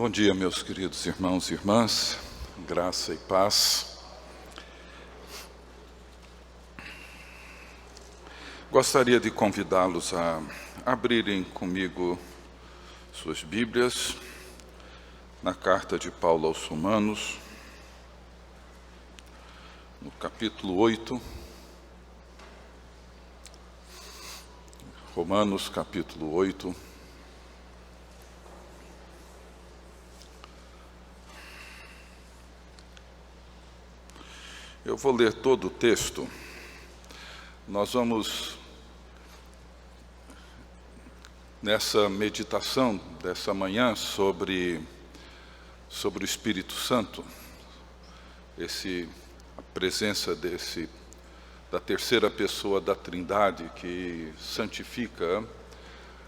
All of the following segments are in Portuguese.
Bom dia, meus queridos irmãos e irmãs, graça e paz. Gostaria de convidá-los a abrirem comigo suas Bíblias na carta de Paulo aos Romanos, no capítulo 8. Romanos, capítulo 8. Eu vou ler todo o texto. Nós vamos, nessa meditação dessa manhã sobre o Espírito Santo, a presença da terceira pessoa da Trindade que santifica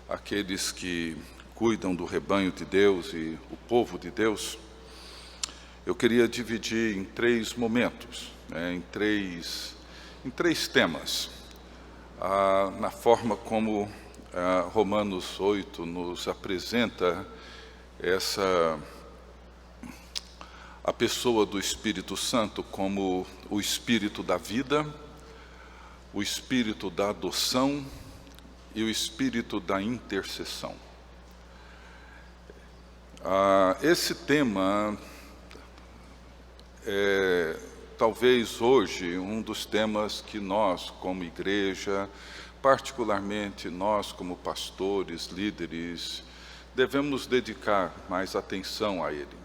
aqueles que cuidam do rebanho de Deus e o povo de Deus. Eu queria dividir em três momentos, em três temas, na forma como Romanos 8 nos apresenta a pessoa do Espírito Santo como o Espírito da vida, o Espírito da adoção e o Espírito da intercessão. Esse tema talvez hoje um dos temas que nós, como igreja, particularmente nós como pastores, líderes, devemos dedicar mais atenção a ele.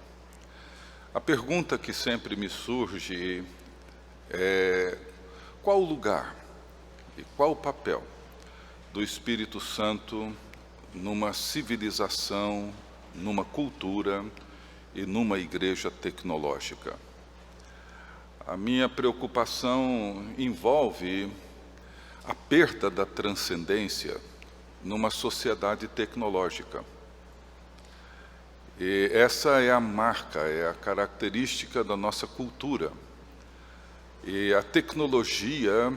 A pergunta que sempre me surge é: qual o lugar e qual o papel do Espírito Santo numa civilização, numa cultura e numa igreja tecnológica? A minha preocupação envolve a perda da transcendência numa sociedade tecnológica. E essa é a marca, é a característica da nossa cultura. E a tecnologia,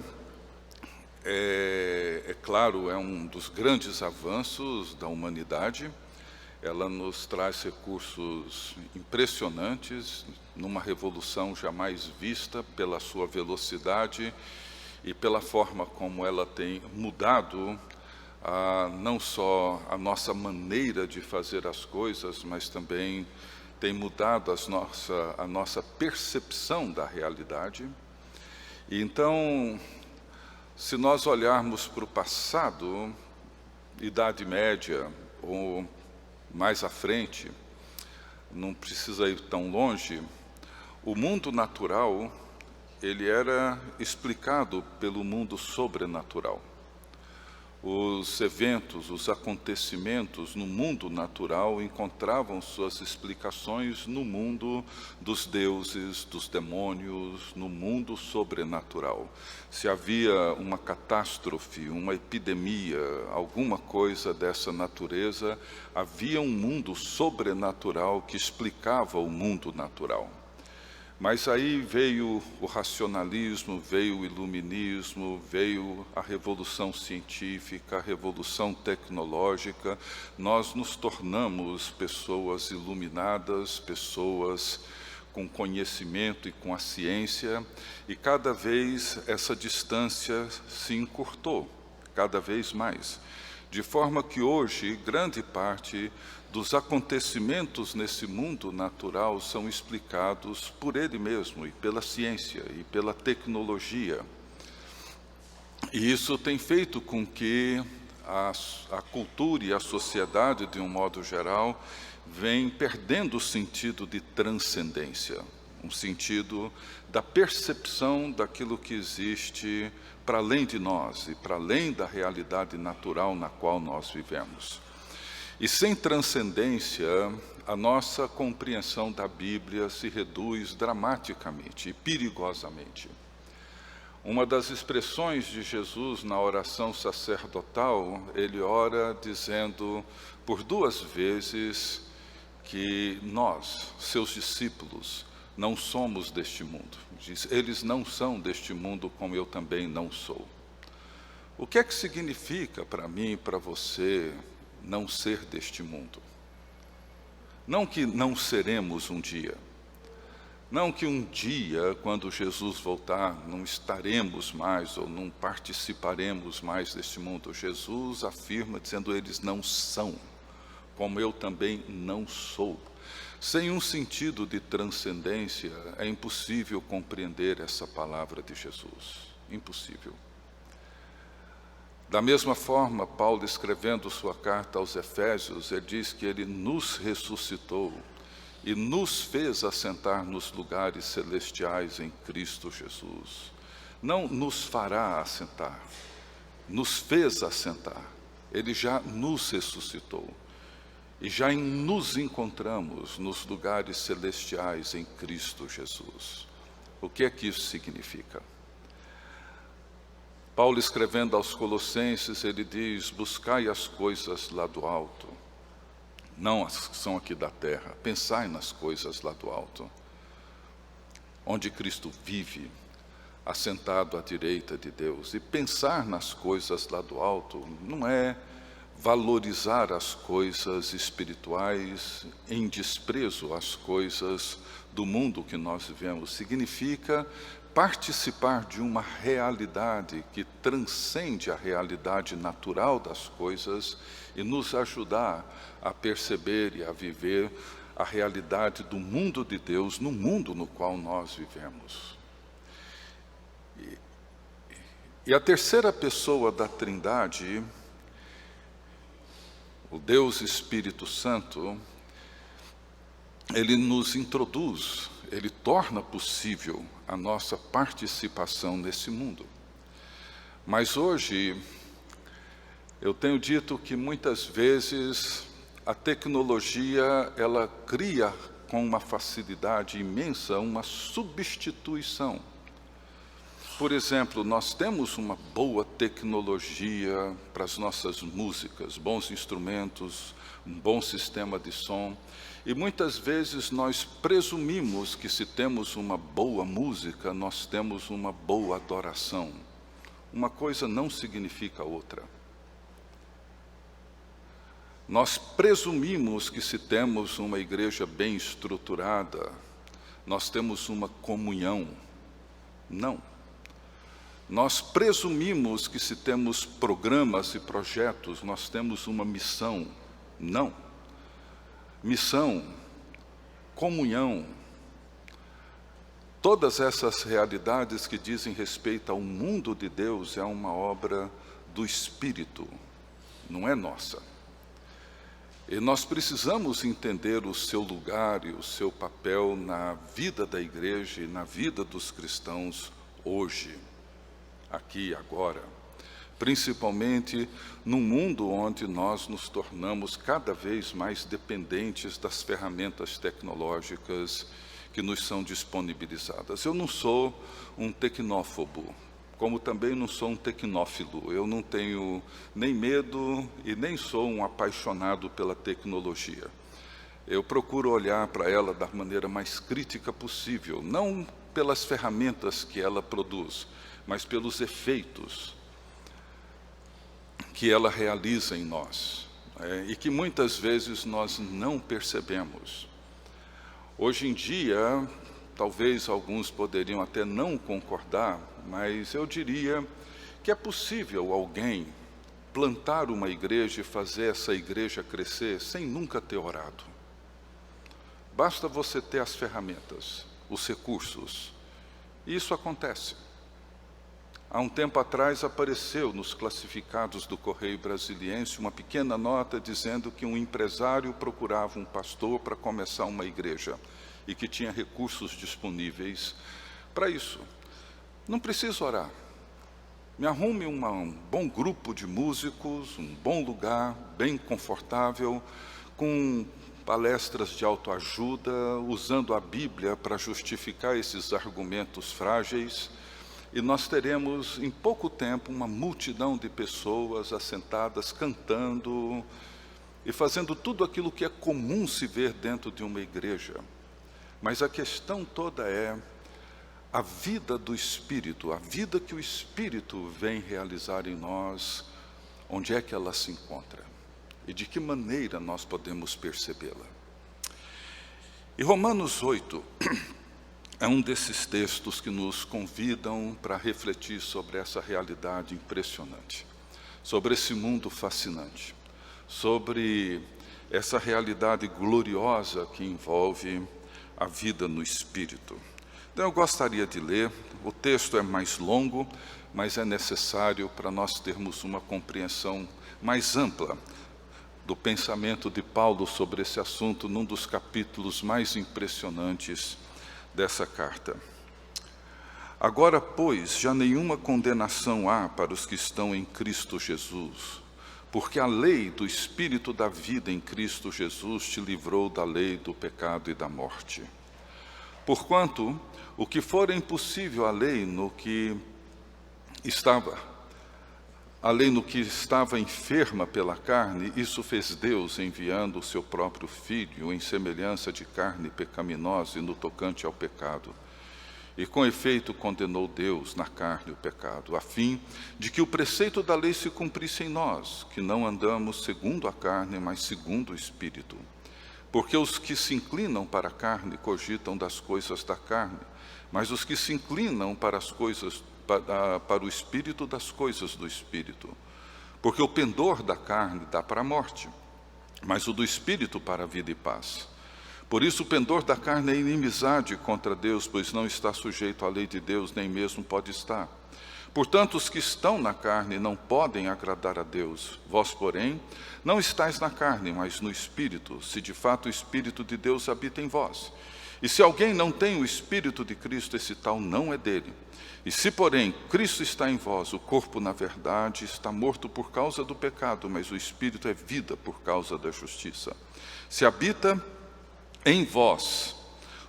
claro, é um dos grandes avanços da humanidade. Ela nos traz recursos impressionantes, numa revolução jamais vista pela sua velocidade e pela forma como ela tem mudado não só a nossa maneira de fazer as coisas, mas também tem mudado a nossa percepção da realidade. E então, se nós olharmos para o passado, Idade Média ou mais à frente, não precisa ir tão longe, o mundo natural, ele era explicado pelo mundo sobrenatural. Os eventos, os acontecimentos no mundo natural encontravam suas explicações no mundo dos deuses, dos demônios, no mundo sobrenatural. Se havia uma catástrofe, uma epidemia, alguma coisa dessa natureza, havia um mundo sobrenatural que explicava o mundo natural. Mas aí veio o racionalismo, veio o iluminismo, veio a revolução científica, a revolução tecnológica. Nós nos tornamos pessoas iluminadas, pessoas com conhecimento e com a ciência, e cada vez essa distância se encurtou, cada vez mais. De forma que hoje, grande parte dos acontecimentos nesse mundo natural são explicados por ele mesmo, e pela ciência, e pela tecnologia. E isso tem feito com que a cultura e a sociedade, de um modo geral, vem perdendo o sentido de transcendência, um sentido da percepção daquilo que existe para além de nós e para além da realidade natural na qual nós vivemos. E sem transcendência, a nossa compreensão da Bíblia se reduz dramaticamente e perigosamente. Uma das expressões de Jesus na oração sacerdotal, ele ora dizendo por 2 vezes que nós, seus discípulos, não somos deste mundo. Diz: eles não são deste mundo como eu também não sou. O que é que significa para mim e para você não ser deste mundo? Não que não seremos um dia. Não que um dia, quando Jesus voltar, não estaremos mais ou não participaremos mais deste mundo. Jesus afirma dizendo: eles não são, como eu também não sou. Sem um sentido de transcendência, é impossível compreender essa palavra de Jesus. Impossível. Da mesma forma, Paulo, escrevendo sua carta aos Efésios, ele diz que ele nos ressuscitou e nos fez assentar nos lugares celestiais em Cristo Jesus. Não nos fará assentar, nos fez assentar. Ele já nos ressuscitou. E já nos encontramos nos lugares celestiais em Cristo Jesus. O que é que isso significa? Paulo, escrevendo aos Colossenses, ele diz: buscai as coisas lá do alto, não as que são aqui da terra. Pensai nas coisas lá do alto, onde Cristo vive, assentado à direita de Deus. E pensar nas coisas lá do alto não é valorizar as coisas espirituais em desprezo às coisas do mundo que nós vivemos. Significa participar de uma realidade que transcende a realidade natural das coisas e nos ajudar a perceber e a viver a realidade do mundo de Deus no mundo no qual nós vivemos. E a terceira pessoa da Trindade, o Deus Espírito Santo, ele nos introduz, ele torna possível a nossa participação nesse mundo. Mas hoje, eu tenho dito que muitas vezes a tecnologia, ela cria com uma facilidade imensa uma substituição. Por exemplo, nós temos uma boa tecnologia para as nossas músicas, bons instrumentos, um bom sistema de som. E muitas vezes nós presumimos que se temos uma boa música, nós temos uma boa adoração. Uma coisa não significa outra. Nós presumimos que se temos uma igreja bem estruturada, nós temos uma comunhão. Não. Nós presumimos que se temos programas e projetos, nós temos uma missão. Não. Missão, comunhão, todas essas realidades que dizem respeito ao mundo de Deus é uma obra do Espírito, não é nossa. E nós precisamos entender o seu lugar e o seu papel na vida da igreja e na vida dos cristãos hoje, aqui e agora. Principalmente num mundo onde nós nos tornamos cada vez mais dependentes das ferramentas tecnológicas que nos são disponibilizadas. Eu não sou um tecnófobo, como também não sou um tecnófilo. Eu não tenho nem medo e nem sou um apaixonado pela tecnologia. Eu procuro olhar para ela da maneira mais crítica possível, não pelas ferramentas que ela produz, mas pelos efeitos que ela realiza em nós, e que muitas vezes nós não percebemos. Hoje em dia, talvez alguns poderiam até não concordar, mas eu diria que é possível alguém plantar uma igreja e fazer essa igreja crescer sem nunca ter orado. Basta você ter as ferramentas, os recursos, e isso acontece. Há um tempo atrás apareceu nos classificados do Correio Brasiliense uma pequena nota dizendo que um empresário procurava um pastor para começar uma igreja e que tinha recursos disponíveis para isso. Não precisa orar. Me arrume um bom grupo de músicos, um bom lugar, bem confortável, com palestras de autoajuda, usando a Bíblia para justificar esses argumentos frágeis. E nós teremos, em pouco tempo, uma multidão de pessoas assentadas, cantando e fazendo tudo aquilo que é comum se ver dentro de uma igreja. Mas a questão toda é a vida do Espírito, a vida que o Espírito vem realizar em nós, onde é que ela se encontra? E de que maneira nós podemos percebê-la? E Romanos 8 é um desses textos que nos convidam para refletir sobre essa realidade impressionante, sobre esse mundo fascinante, sobre essa realidade gloriosa que envolve a vida no Espírito. Então eu gostaria de ler, o texto é mais longo, mas é necessário para nós termos uma compreensão mais ampla do pensamento de Paulo sobre esse assunto, num dos capítulos mais impressionantes dessa carta. Agora, pois, já nenhuma condenação há para os que estão em Cristo Jesus, porque a lei do Espírito da vida em Cristo Jesus te livrou da lei do pecado e da morte. Porquanto, o que for impossível à lei no que estava enferma pela carne, isso fez Deus enviando o seu próprio Filho em semelhança de carne pecaminosa e no tocante ao pecado. E com efeito condenou Deus na carne o pecado, a fim de que o preceito da lei se cumprisse em nós, que não andamos segundo a carne, mas segundo o Espírito. Porque os que se inclinam para a carne cogitam das coisas da carne, mas os que se inclinam para o Espírito, das coisas do Espírito. Porque o pendor da carne dá para a morte, mas o do Espírito para a vida e paz. Por isso o pendor da carne é inimizade contra Deus, pois não está sujeito à lei de Deus, nem mesmo pode estar. Portanto, os que estão na carne não podem agradar a Deus. Vós, porém, não estáis na carne, mas no Espírito, se de fato o Espírito de Deus habita em vós. E se alguém não tem o Espírito de Cristo, esse tal não é dele. E se, porém, Cristo está em vós, o corpo, na verdade, está morto por causa do pecado, mas o Espírito é vida por causa da justiça. Se habita em vós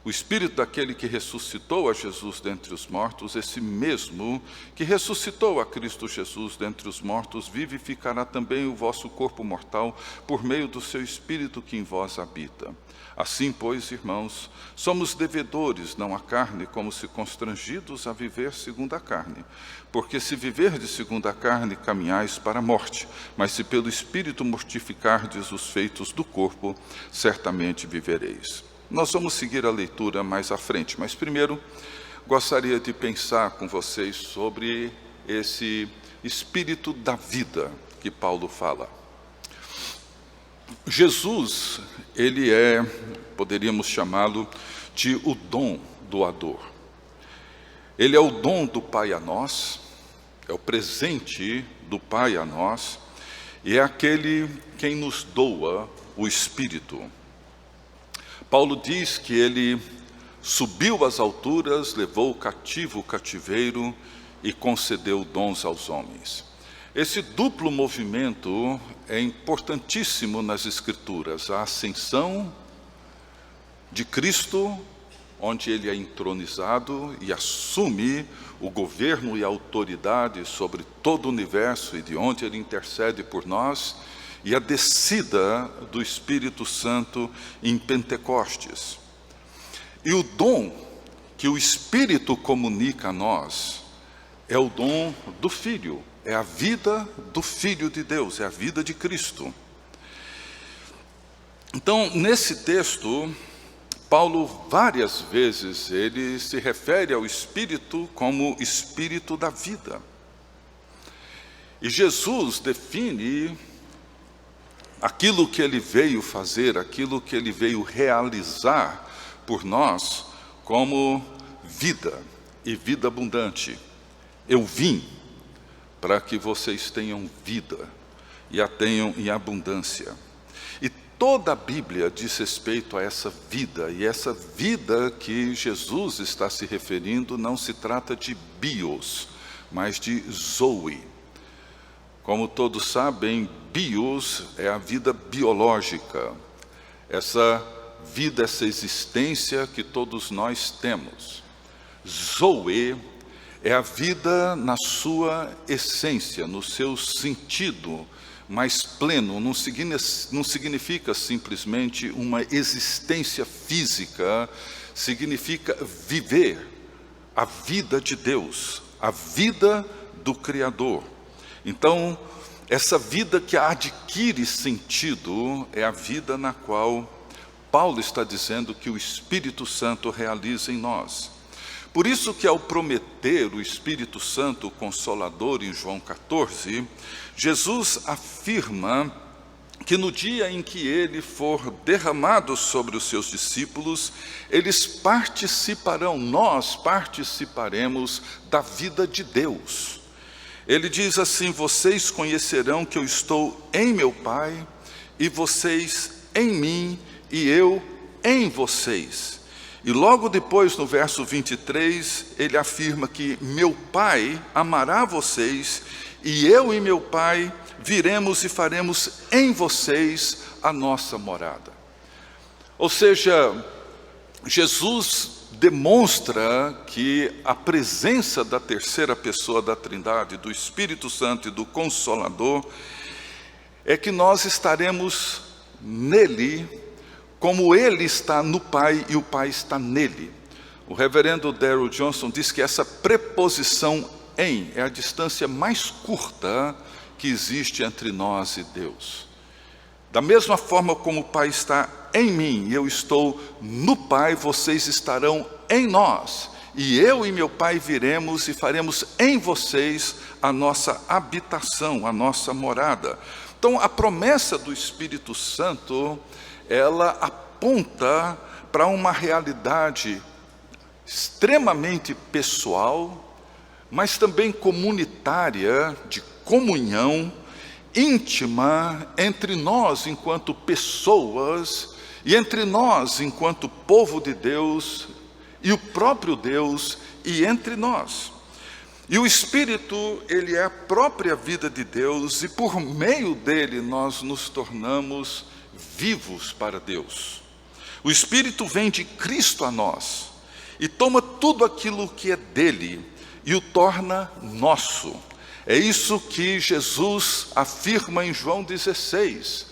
o Espírito daquele que ressuscitou a Jesus dentre os mortos, esse mesmo que ressuscitou a Cristo Jesus dentre os mortos, vivificará também o vosso corpo mortal por meio do seu Espírito que em vós habita. Assim, pois, irmãos, somos devedores, não à carne, como se constrangidos a viver segundo a carne. Porque se viverdes segundo a carne, caminhais para a morte, mas se pelo Espírito mortificardes os feitos do corpo, certamente vivereis. Nós vamos seguir a leitura mais à frente, mas primeiro gostaria de pensar com vocês sobre esse Espírito da vida que Paulo fala. Jesus, ele poderíamos chamá-lo de o dom doador. Ele é o dom do Pai a nós, é o presente do Pai a nós, e é aquele quem nos doa o Espírito. Paulo diz que ele subiu às alturas, levou cativo o cativeiro e concedeu dons aos homens. Esse duplo movimento é importantíssimo nas Escrituras. A ascensão de Cristo, onde ele é entronizado e assume o governo e a autoridade sobre todo o universo e de onde ele intercede por nós, e a descida do Espírito Santo em Pentecostes. E o dom que o Espírito comunica a nós é o dom do Filho, é a vida do Filho de Deus, é a vida de Cristo. Então, nesse texto, Paulo várias vezes ele se refere ao Espírito como Espírito da vida. E Jesus define aquilo que ele veio fazer, aquilo que ele veio realizar por nós como vida e vida abundante. Eu vim para que vocês tenham vida e a tenham em abundância. E toda a Bíblia diz respeito a essa vida, e essa vida que Jesus está se referindo não se trata de bios, mas de zoe. Como todos sabem, bios é a vida biológica, essa vida, essa existência que todos nós temos. Zoe é a vida na sua essência, no seu sentido mais pleno. Não significa simplesmente uma existência física, significa viver a vida de Deus, a vida do Criador. Então, essa vida que adquire sentido é a vida na qual Paulo está dizendo que o Espírito Santo realiza em nós. Por isso que ao prometer o Espírito Santo, o Consolador, em João 14, Jesus afirma que no dia em que ele for derramado sobre os seus discípulos, eles participarão, nós participaremos da vida de Deus. Ele diz assim: vocês conhecerão que eu estou em meu Pai, e vocês em mim, e eu em vocês. E logo depois, no verso 23, ele afirma que meu Pai amará vocês, e eu e meu Pai viremos e faremos em vocês a nossa morada. Ou seja, Jesus demonstra que a presença da terceira pessoa da Trindade, do Espírito Santo e do Consolador, é que nós estaremos nele, como ele está no Pai e o Pai está nele. O reverendo Darrell Johnson diz que essa preposição em é a distância mais curta que existe entre nós e Deus. Da mesma forma como o Pai está em mim e eu estou no Pai, vocês estarão em nós. E eu e meu Pai viremos e faremos em vocês a nossa habitação, a nossa morada. Então a promessa do Espírito Santo, ela aponta para uma realidade extremamente pessoal, mas também comunitária, de comunhão íntima entre nós enquanto pessoas e entre nós enquanto povo de Deus e o próprio Deus e entre nós. E o Espírito, ele é a própria vida de Deus, e por meio dele nós nos tornamos vivos para Deus. O Espírito vem de Cristo a nós e toma tudo aquilo que é dele e o torna nosso. É isso que Jesus afirma em João 16.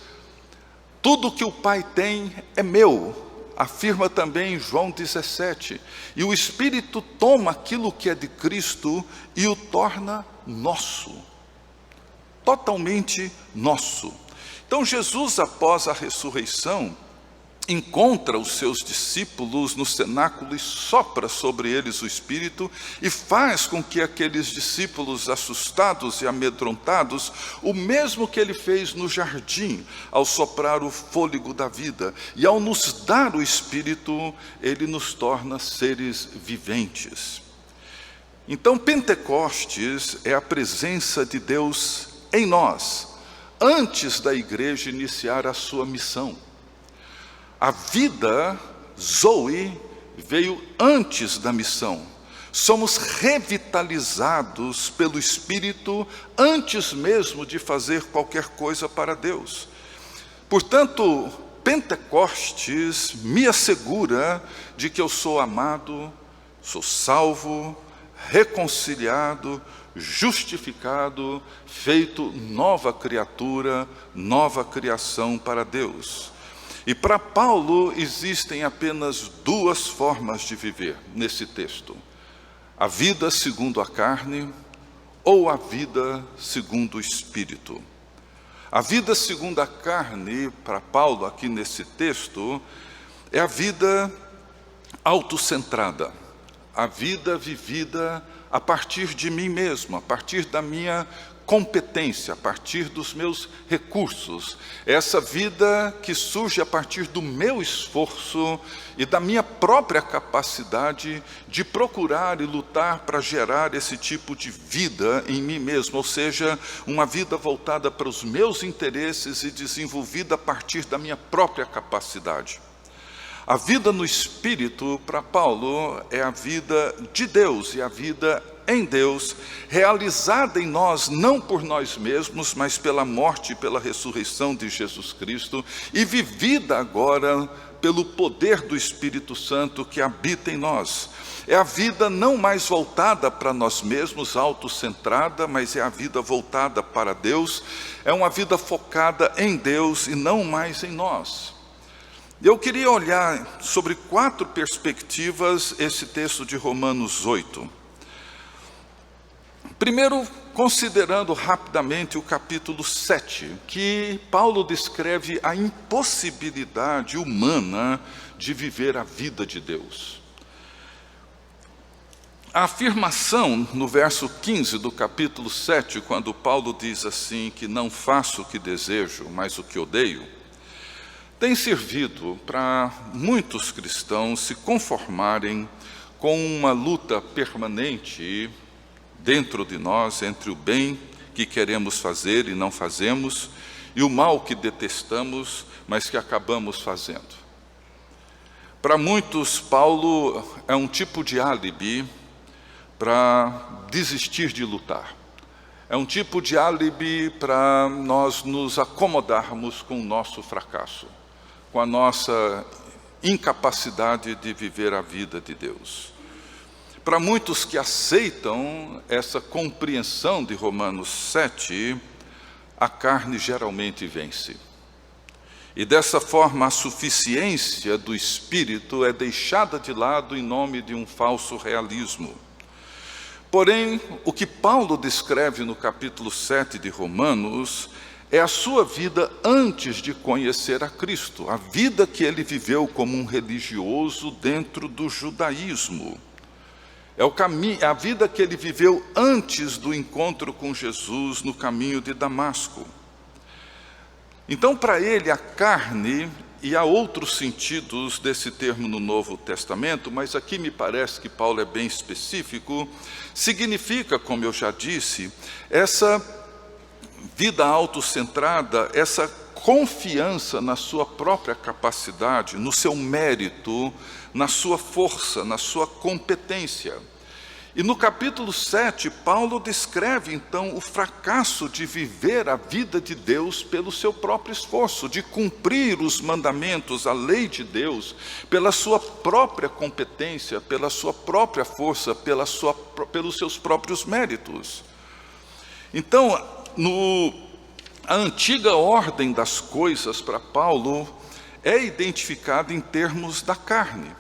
Tudo que o Pai tem é meu, afirma também em João 17. E o Espírito toma aquilo que é de Cristo e o torna nosso, totalmente nosso. Então Jesus, após a ressurreição, encontra os seus discípulos no cenáculo e sopra sobre eles o Espírito e faz com que aqueles discípulos assustados e amedrontados, o mesmo que ele fez no jardim, ao soprar o fôlego da vida, e ao nos dar o Espírito, ele nos torna seres viventes. Então Pentecostes é a presença de Deus em nós, antes da igreja iniciar a sua missão. A vida, Zoe, veio antes da missão. Somos revitalizados pelo Espírito antes mesmo de fazer qualquer coisa para Deus. Portanto, Pentecostes me assegura de que eu sou amado, sou salvo, reconciliado, justificado, feito nova criatura, nova criação para Deus. E para Paulo existem apenas duas formas de viver nesse texto: a vida segundo a carne ou a vida segundo o Espírito. A vida segundo a carne, para Paulo aqui nesse texto, é a vida autocentrada, a vida vivida a partir de mim mesmo, a partir da minha competência, a partir dos meus recursos. Essa vida que surge a partir do meu esforço e da minha própria capacidade de procurar e lutar para gerar esse tipo de vida em mim mesmo, ou seja, uma vida voltada para os meus interesses e desenvolvida a partir da minha própria capacidade. A vida no Espírito, para Paulo, é a vida de Deus e a vida em Deus, realizada em nós, não por nós mesmos, mas pela morte e pela ressurreição de Jesus Cristo, e vivida agora pelo poder do Espírito Santo que habita em nós. É a vida não mais voltada para nós mesmos, autocentrada, mas é a vida voltada para Deus, é uma vida focada em Deus e não mais em nós. Eu queria olhar sobre 4 perspectivas esse texto de Romanos 8. Primeiro, considerando rapidamente o capítulo 7, que Paulo descreve a impossibilidade humana de viver a vida de Deus. A afirmação no verso 15 do capítulo 7, quando Paulo diz assim, que não faço o que desejo, mas o que odeio, tem servido para muitos cristãos se conformarem com uma luta permanente dentro de nós, entre o bem que queremos fazer e não fazemos, e o mal que detestamos, mas que acabamos fazendo. Para muitos, Paulo é um tipo de álibi para desistir de lutar. É um tipo de álibi para nós nos acomodarmos com o nosso fracasso, com a nossa incapacidade de viver a vida de Deus. Para muitos que aceitam essa compreensão de Romanos 7, a carne geralmente vence. E dessa forma a suficiência do Espírito é deixada de lado em nome de um falso realismo. Porém, o que Paulo descreve no capítulo 7 de Romanos é a sua vida antes de conhecer a Cristo, a vida que ele viveu como um religioso dentro do judaísmo. É o caminho, a vida que ele viveu antes do encontro com Jesus no caminho de Damasco. Então, para ele, a carne, e há outros sentidos desse termo no Novo Testamento, mas aqui me parece que Paulo é bem específico, significa, como eu já disse, essa vida autocentrada, essa confiança na sua própria capacidade, no seu mérito, na sua força, na sua competência. E no capítulo 7, Paulo descreve então o fracasso de viver a vida de Deus pelo seu próprio esforço, de cumprir os mandamentos, a lei de Deus, pela sua própria competência, pela sua própria força, pelos seus próprios méritos. Então, a antiga ordem das coisas para Paulo é identificada em termos da carne,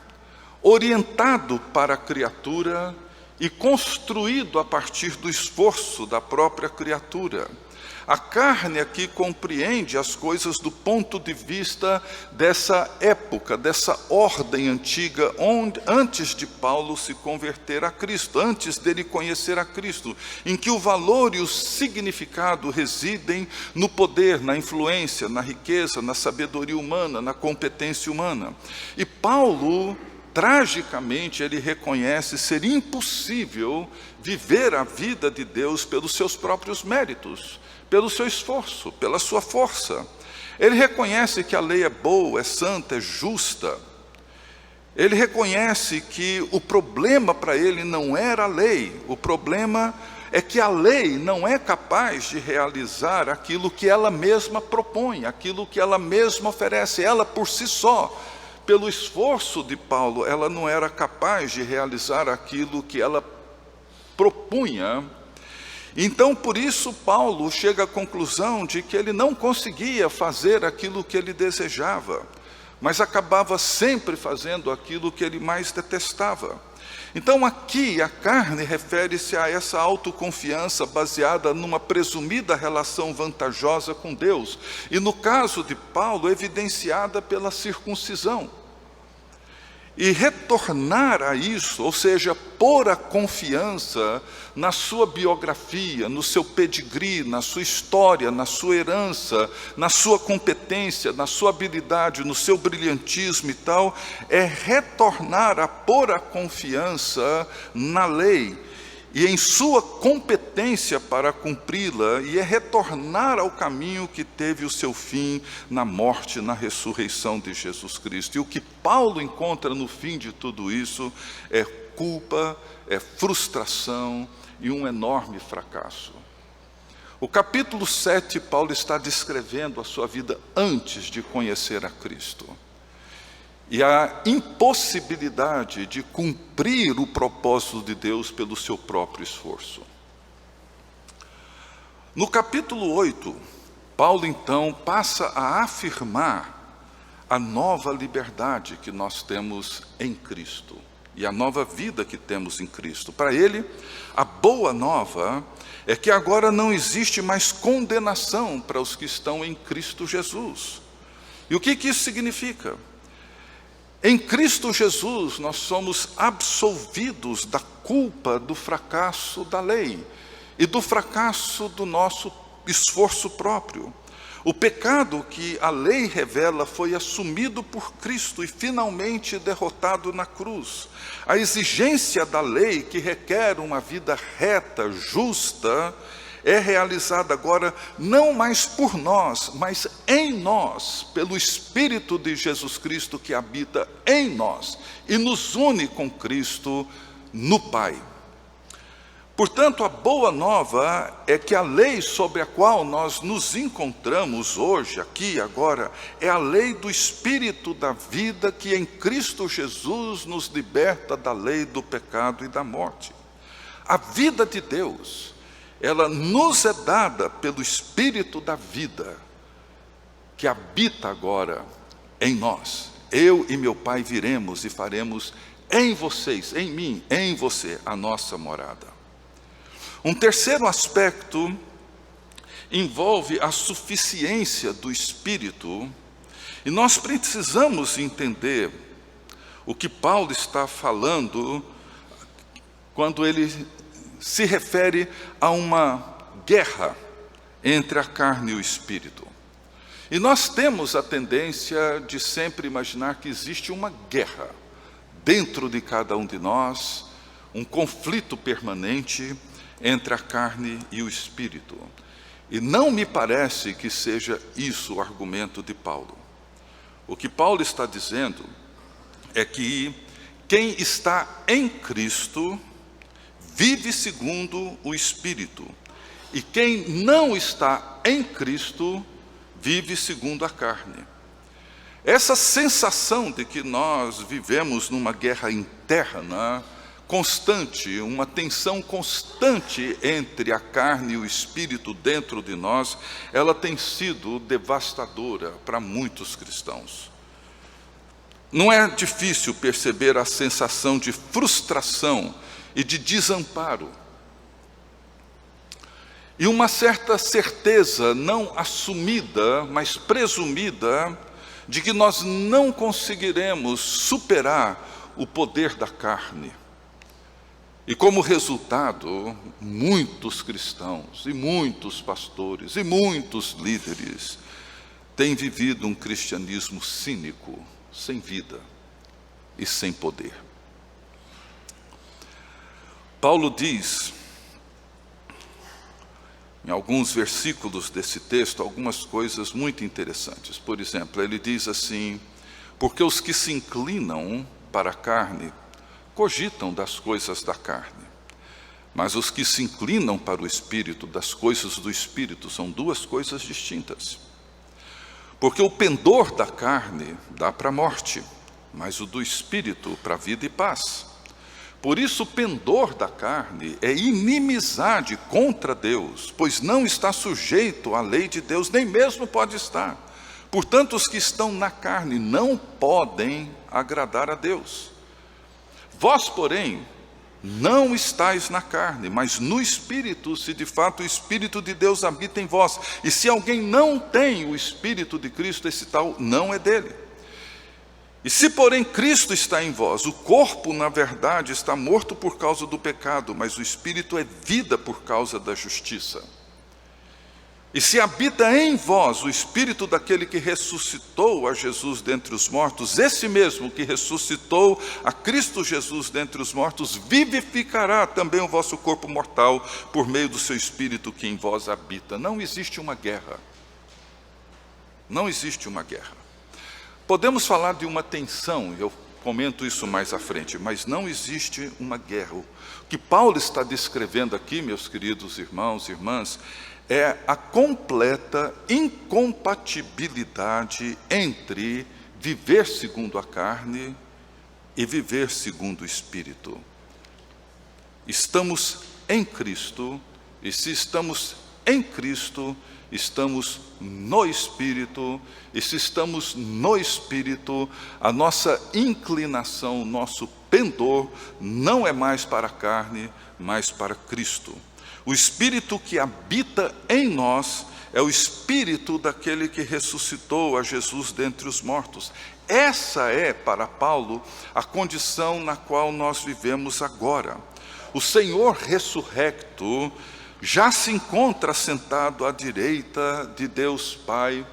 orientado para a criatura e construído a partir do esforço da própria criatura. A carne aqui compreende as coisas do ponto de vista dessa época, dessa ordem antiga, antes de Paulo se converter a Cristo, antes dele conhecer a Cristo, em que o valor e o significado residem no poder, na influência, na riqueza, na sabedoria humana, na competência humana. E Paulo, tragicamente, ele reconhece ser impossível viver a vida de Deus pelos seus próprios méritos, pelo seu esforço, pela sua força. Ele reconhece que a lei é boa, é santa, é justa. Ele reconhece que o problema para ele não era a lei, o problema é que a lei não é capaz de realizar aquilo que ela mesma propõe, aquilo que ela mesma oferece, ela por si só. Pelo esforço de Paulo, ela não era capaz de realizar aquilo que ela propunha. Então, por isso, Paulo chega à conclusão de que ele não conseguia fazer aquilo que ele desejava, mas acabava sempre fazendo aquilo que ele mais detestava. Então, aqui, a carne refere-se a essa autoconfiança baseada numa presumida relação vantajosa com Deus, e no caso de Paulo, evidenciada pela circuncisão. E retornar a isso, ou seja, pôr a confiança na sua biografia, no seu pedigree, na sua história, na sua herança, na sua competência, na sua habilidade, no seu brilhantismo e tal, é retornar a pôr a confiança na lei e em sua competência para cumpri-la, e é retornar ao caminho que teve o seu fim na morte e na ressurreição de Jesus Cristo. E o que Paulo encontra no fim de tudo isso é culpa, é frustração e um enorme fracasso. O capítulo 7, Paulo está descrevendo a sua vida antes de conhecer a Cristo. E a impossibilidade de cumprir o propósito de Deus pelo seu próprio esforço. No capítulo 8, Paulo então passa a afirmar a nova liberdade que nós temos em Cristo. e a nova vida que temos em Cristo. Para ele, a boa nova é que agora não existe mais condenação para os que estão em Cristo Jesus. E o que isso significa? Em Cristo Jesus nós somos absolvidos da culpa do fracasso da lei e do fracasso do nosso esforço próprio. O pecado que a lei revela foi assumido por Cristo e finalmente derrotado na cruz. A exigência da lei, que requer uma vida reta, justa, é realizada agora não mais por nós, mas em nós, pelo Espírito de Jesus Cristo que habita em nós e nos une com Cristo no Pai. Portanto, a boa nova é que a lei sobre a qual nós nos encontramos hoje, aqui, agora, é a lei do Espírito da vida que em Cristo Jesus nos liberta da lei do pecado e da morte. A vida de Deus, ela nos é dada pelo Espírito da vida, que habita agora em nós. Eu e meu Pai viremos e faremos em vocês, em mim, em você, a nossa morada. Um terceiro aspecto envolve a suficiência do Espírito, e nós precisamos entender o que Paulo está falando quando ele se refere a uma guerra entre a carne e o Espírito. E nós temos a tendência de sempre imaginar que existe uma guerra dentro de cada um de nós, um conflito permanente entre a carne e o Espírito. E não me parece que seja isso o argumento de Paulo. O que Paulo está dizendo é que quem está em Cristo vive segundo o Espírito, e quem não está em Cristo vive segundo a carne. Essa sensação de que nós vivemos numa guerra interna constante, uma tensão constante entre a carne e o Espírito dentro de nós, ela tem sido devastadora para muitos cristãos. Não é difícil perceber a sensação de frustração e de desamparo, e uma certa certeza não assumida, mas presumida, de que nós não conseguiremos superar o poder da carne. E como resultado, muitos cristãos, e muitos pastores, e muitos líderes têm vivido um cristianismo cínico, sem vida e sem poder. Paulo diz, em alguns versículos desse texto, algumas coisas muito interessantes. Por exemplo, ele diz assim: porque os que se inclinam para a carne cogitam das coisas da carne, mas os que se inclinam para o Espírito, das coisas do Espírito. São duas coisas distintas. Porque o pendor da carne dá para a morte, mas o do Espírito para a vida e paz. Por isso o pendor da carne é inimizade contra Deus, pois não está sujeito à lei de Deus, nem mesmo pode estar. Portanto, os que estão na carne não podem agradar a Deus. Vós, porém, não estáis na carne, mas no Espírito, se de fato o Espírito de Deus habita em vós. E se alguém não tem o Espírito de Cristo, esse tal não é dele. E se, porém, Cristo está em vós, o corpo, na verdade, está morto por causa do pecado, mas o Espírito é vida por causa da justiça. E se habita em vós o Espírito daquele que ressuscitou a Jesus dentre os mortos, esse mesmo que ressuscitou a Cristo Jesus dentre os mortos, vivificará também o vosso corpo mortal por meio do seu Espírito que em vós habita. Não existe uma guerra. Não existe uma guerra. Podemos falar de uma tensão, eu comento isso mais à frente, mas não existe uma guerra. O que Paulo está descrevendo aqui, meus queridos irmãos e irmãs, é a completa incompatibilidade entre viver segundo a carne e viver segundo o Espírito. Estamos em Cristo, e se estamos em Cristo, estamos no Espírito, e se estamos no Espírito, a nossa inclinação, o nosso pendor não é mais para a carne, mas para Cristo. O Espírito que habita em nós é o Espírito daquele que ressuscitou a Jesus dentre os mortos. Essa é, para Paulo, a condição na qual nós vivemos agora. O Senhor ressurrecto já se encontra sentado à direita de Deus Pai,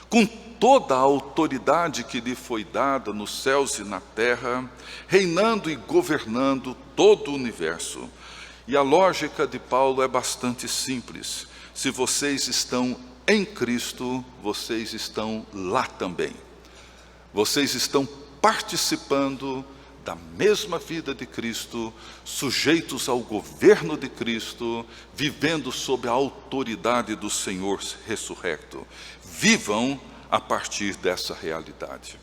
com toda a autoridade que lhe foi dada nos céus e na terra, reinando e governando todo o universo. E a lógica de Paulo é bastante simples. Se vocês estão em Cristo, vocês estão lá também. Vocês estão participando da mesma vida de Cristo, sujeitos ao governo de Cristo, vivendo sob a autoridade do Senhor ressurrecto. Vivam a partir dessa realidade.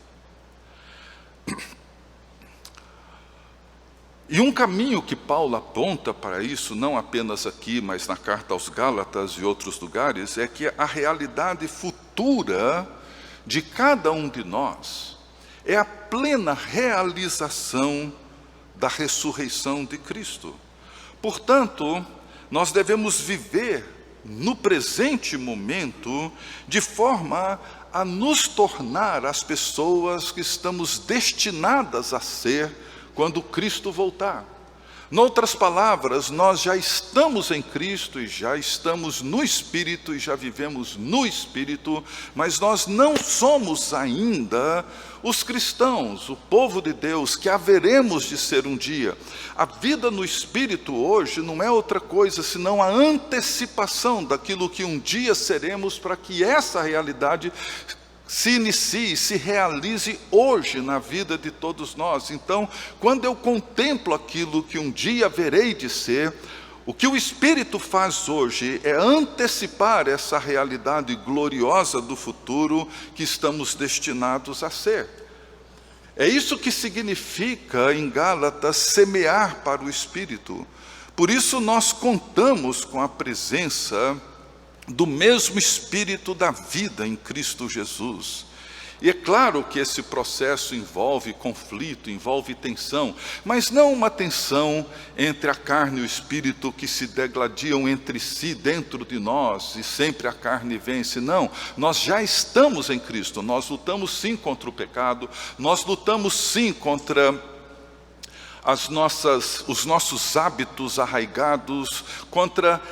E um caminho que Paulo aponta para isso, não apenas aqui, mas na carta aos Gálatas e outros lugares, é que a realidade futura de cada um de nós é a plena realização da ressurreição de Cristo. Portanto, nós devemos viver no presente momento de forma a nos tornar as pessoas que estamos destinadas a ser quando Cristo voltar. Noutras palavras, nós já estamos em Cristo e já estamos no Espírito e já vivemos no Espírito, mas nós não somos ainda os cristãos, o povo de Deus, que haveremos de ser um dia. A vida no Espírito hoje não é outra coisa senão a antecipação daquilo que um dia seremos, para que essa realidade se inicie, se realize hoje na vida de todos nós. Então, quando eu contemplo aquilo que um dia verei de ser, o que o Espírito faz hoje é antecipar essa realidade gloriosa do futuro que estamos destinados a ser. É isso que significa em Gálatas semear para o Espírito. Por isso nós contamos com a presença do mesmo Espírito da vida em Cristo Jesus. E é claro que esse processo envolve conflito, envolve tensão, mas não uma tensão entre a carne e o Espírito que se degladiam entre si dentro de nós e sempre a carne vence. Não, nós já estamos em Cristo, nós lutamos sim contra o pecado, nós lutamos sim contra os nossos hábitos arraigados, contra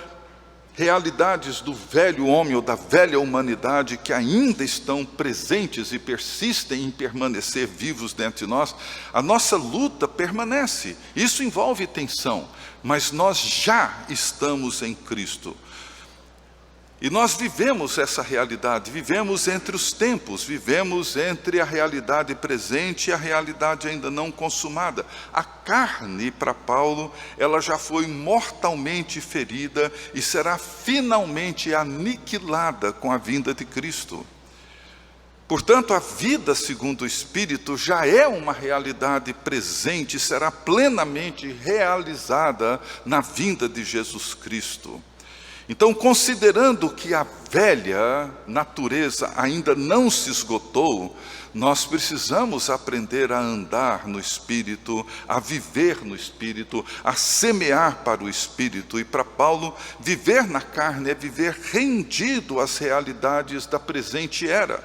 realidades do velho homem ou da velha humanidade que ainda estão presentes e persistem em permanecer vivos dentro de nós. A nossa luta permanece, isso envolve tensão, mas nós já estamos em Cristo. E nós vivemos essa realidade, vivemos entre os tempos, vivemos entre a realidade presente e a realidade ainda não consumada. A carne, para Paulo, ela já foi mortalmente ferida e será finalmente aniquilada com a vinda de Cristo. Portanto, a vida segundo o Espírito já é uma realidade presente e será plenamente realizada na vinda de Jesus Cristo. Então, considerando que a velha natureza ainda não se esgotou, nós precisamos aprender a andar no Espírito, a viver no Espírito, a semear para o Espírito. E para Paulo, viver na carne é viver rendido às realidades da presente era.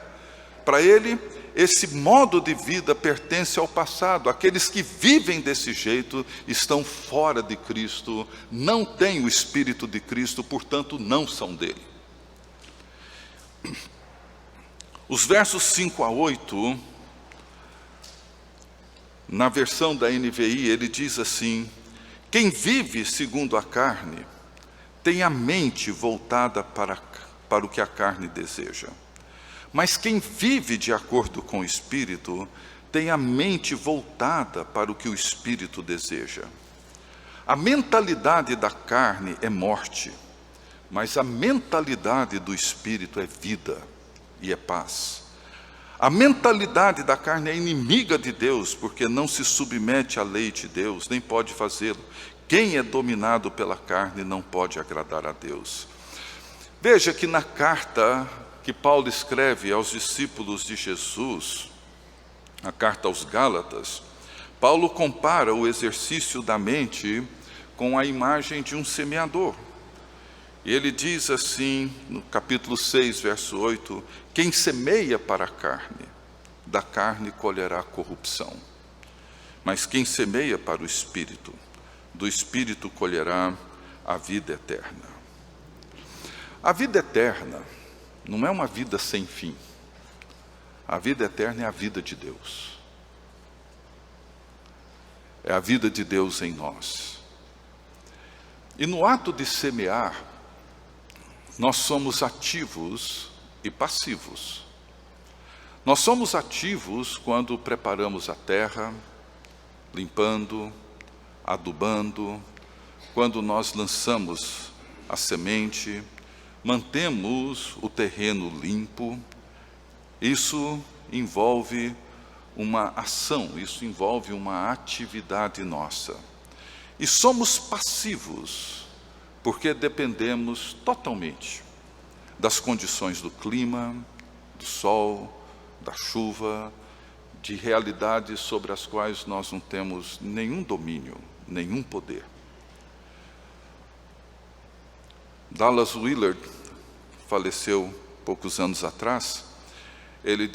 Para ele, esse modo de vida pertence ao passado. Aqueles que vivem desse jeito estão fora de Cristo, não têm o Espírito de Cristo, portanto não são dele. Os versos 5 a 8, na versão da NVI, ele diz assim: quem vive segundo a carne tem a mente voltada para o que a carne deseja. Mas quem vive de acordo com o Espírito tem a mente voltada para o que o Espírito deseja. A mentalidade da carne é morte, mas a mentalidade do Espírito é vida e é paz. A mentalidade da carne é inimiga de Deus, porque não se submete à lei de Deus, nem pode fazê-lo. Quem é dominado pela carne não pode agradar a Deus. Veja que na carta que Paulo escreve aos discípulos de Jesus, a carta aos Gálatas, Paulo compara o exercício da mente com a imagem de um semeador. E ele diz assim, no capítulo 6, verso 8, quem semeia para a carne, da carne colherá corrupção. Mas quem semeia para o Espírito, do Espírito colherá a vida eterna. A vida eterna não é uma vida sem fim. A vida eterna é a vida de Deus. É a vida de Deus em nós. E no ato de semear, nós somos ativos e passivos. Nós somos ativos quando preparamos a terra, limpando, adubando, quando nós lançamos a semente, mantemos o terreno limpo. Isso envolve uma ação, isso envolve uma atividade nossa. E somos passivos, porque dependemos totalmente das condições do clima, do sol, da chuva, de realidades sobre as quais nós não temos nenhum domínio, nenhum poder. Dallas Willard faleceu poucos anos atrás. Ele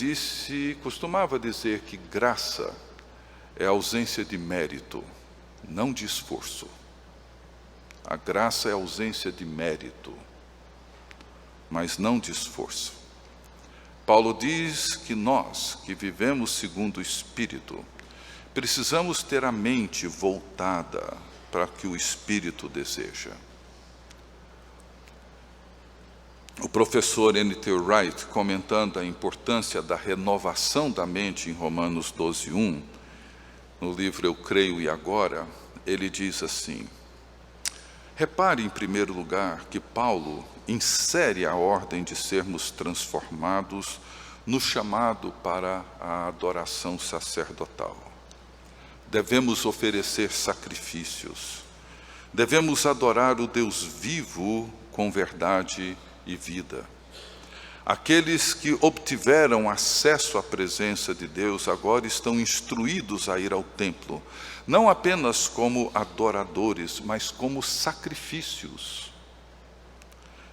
costumava dizer que graça é ausência de mérito, não de esforço. A graça é ausência de mérito, mas não de esforço. Paulo diz que nós, que vivemos segundo o Espírito, precisamos ter a mente voltada para o que o Espírito deseja. O professor N.T. Wright, comentando a importância da renovação da mente em Romanos 12:1, no livro Eu Creio e Agora, ele diz assim: repare em primeiro lugar que Paulo insere a ordem de sermos transformados no chamado para a adoração sacerdotal. Devemos oferecer sacrifícios, devemos adorar o Deus vivo com verdade e vida. Aqueles que obtiveram acesso à presença de Deus agora estão instruídos a ir ao templo, não apenas como adoradores, mas como sacrifícios.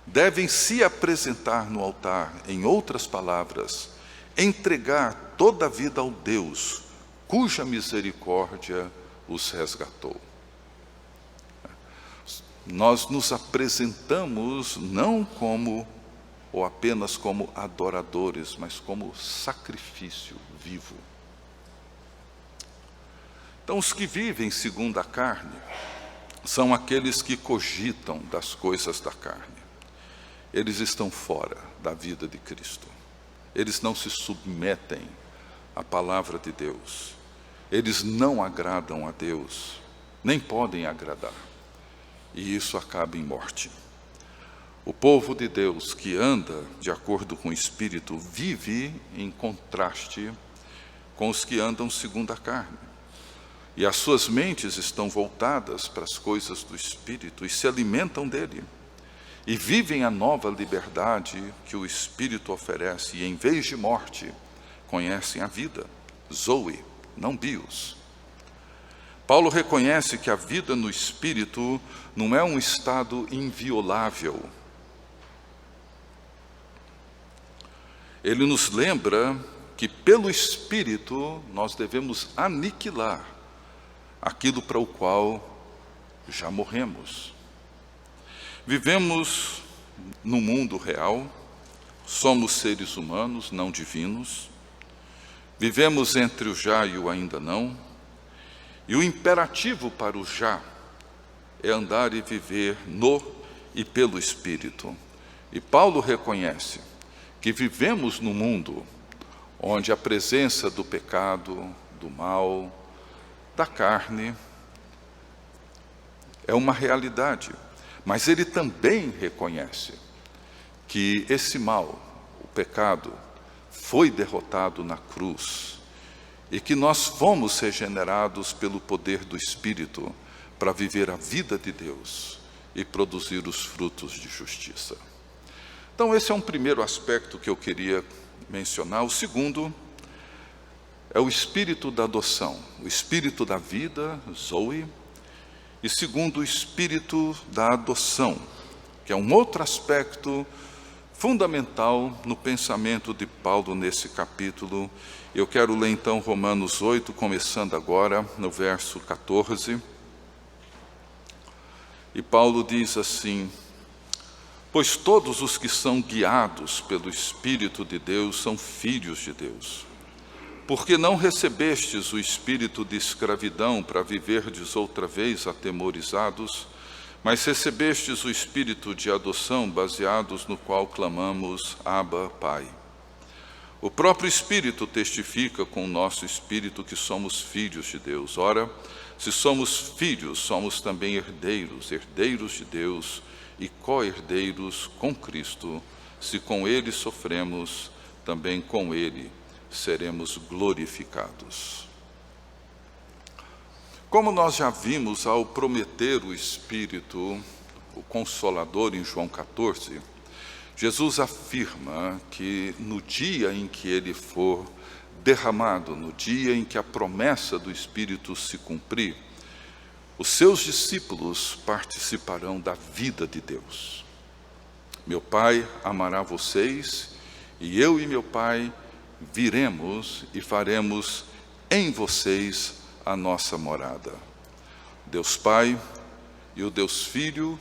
Devem se apresentar no altar, em outras palavras, entregar toda a vida ao Deus, cuja misericórdia os resgatou. Nós nos apresentamos não como ou apenas como adoradores, mas como sacrifício vivo. Então, os que vivem segundo a carne são aqueles que cogitam das coisas da carne. Eles estão fora da vida de Cristo. Eles não se submetem à palavra de Deus. Eles não agradam a Deus, nem podem agradar. E isso acaba em morte. O povo de Deus que anda de acordo com o Espírito vive em contraste com os que andam segundo a carne. E as suas mentes estão voltadas para as coisas do Espírito e se alimentam dele. E vivem a nova liberdade que o Espírito oferece, e em vez de morte, conhecem a vida, Zoe, não bios. Paulo reconhece que a vida no Espírito não é um estado inviolável. Ele nos lembra que pelo Espírito nós devemos aniquilar aquilo para o qual já morremos. Vivemos no mundo real, somos seres humanos, não divinos, vivemos entre o já e o ainda não, e o imperativo para o já é andar e viver no e pelo Espírito. E Paulo reconhece que vivemos num mundo onde a presença do pecado, do mal, da carne é uma realidade. Mas ele também reconhece que esse mal, o pecado, foi derrotado na cruz e que nós fomos regenerados pelo poder do Espírito para viver a vida de Deus e produzir os frutos de justiça. Então esse é um primeiro aspecto que eu queria mencionar. O segundo é o espírito da adoção, o espírito da vida, Zoe, e segundo, o espírito da adoção, que é um outro aspecto fundamental no pensamento de Paulo nesse capítulo. Eu quero ler então Romanos 8, começando agora no verso 14. E Paulo diz assim: pois todos os que são guiados pelo Espírito de Deus são filhos de Deus. Porque não recebestes o espírito de escravidão para viverdes outra vez atemorizados, mas recebestes o espírito de adoção, baseados no qual clamamos, Abba, Pai. O próprio Espírito testifica com o nosso espírito que somos filhos de Deus. Ora, se somos filhos, somos também herdeiros, herdeiros de Deus e co-herdeiros com Cristo. Se com Ele sofremos, também com Ele seremos glorificados. Como nós já vimos ao prometer o Espírito, o Consolador, em João 14, Jesus afirma que no dia em que ele for derramado, no dia em que a promessa do Espírito se cumprir, os seus discípulos participarão da vida de Deus. Meu Pai amará vocês, e eu e meu Pai viremos e faremos em vocês a nossa morada. Deus Pai e o Deus Filho,